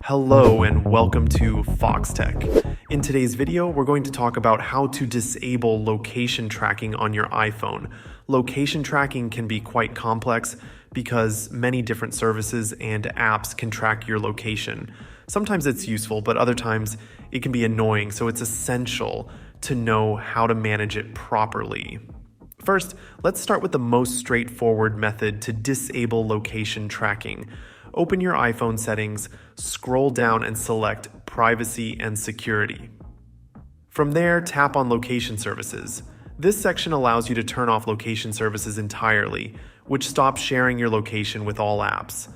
Hello and welcome to Foxtecc. In today's video, we're going to talk about how to disable location tracking on your iPhone. Location tracking can be quite complex because many different services and apps can track your location. Sometimes it's useful, but other times it can be annoying, so it's essential to know how to manage it properly. First, let's start with the most straightforward method to disable location tracking. Open your iPhone settings, scroll down and select Privacy and Security. From there, tap on Location Services. This section allows you to turn off location services entirely, which stops sharing your location with all apps.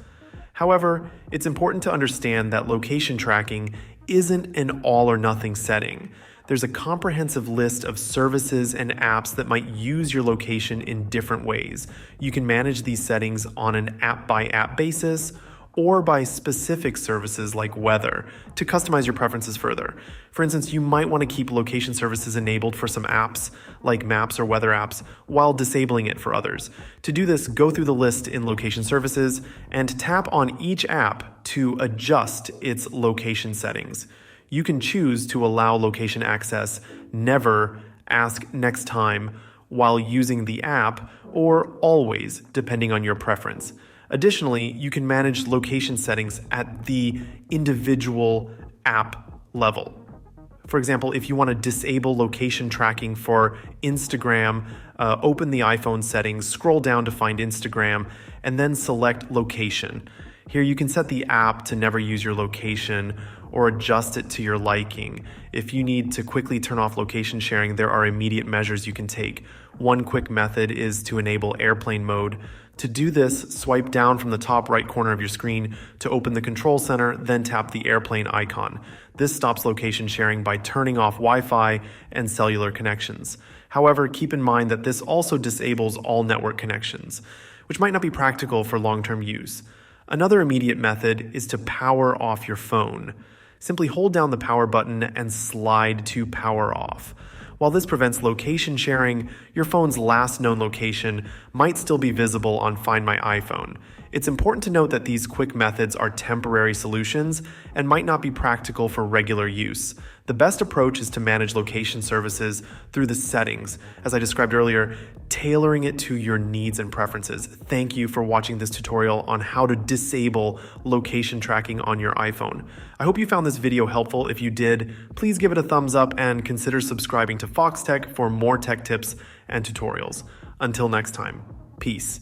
However, it's important to understand that location tracking isn't an all-or-nothing setting. There's a comprehensive list of services and apps that might use your location in different ways. You can manage these settings on an app-by-app basis or by specific services like weather to customize your preferences further. For instance, you might want to keep location services enabled for some apps like maps or weather apps while disabling it for others. To do this, go through the list in location services and tap on each app to adjust its location settings. You can choose to allow location access, never, ask next time while using the app, or always, depending on your preference. Additionally, you can manage location settings at the individual app level. For example, if you want to disable location tracking for Instagram, open the iPhone settings, scroll down to find Instagram, and then select location. Here you can set the app to never use your location or adjust it to your liking. If you need to quickly turn off location sharing, there are immediate measures you can take. One quick method is to enable airplane mode. To do this, swipe down from the top right corner of your screen to open the control center, then tap the airplane icon. This stops location sharing by turning off Wi-Fi and cellular connections. However, keep in mind that this also disables all network connections, which might not be practical for long-term use. Another immediate method is to power off your phone. Simply hold down the power button and slide to power off. While this prevents location sharing, your phone's last known location might still be visible on Find My iPhone. It's important to note that these quick methods are temporary solutions and might not be practical for regular use. The best approach is to manage location services through the settings, as I described earlier, tailoring it to your needs and preferences. Thank you for watching this tutorial on how to disable location tracking on your iPhone. I hope you found this video helpful. If you did, please give it a thumbs up and consider subscribing to Foxtecc for more tech tips and tutorials. Until next time, peace.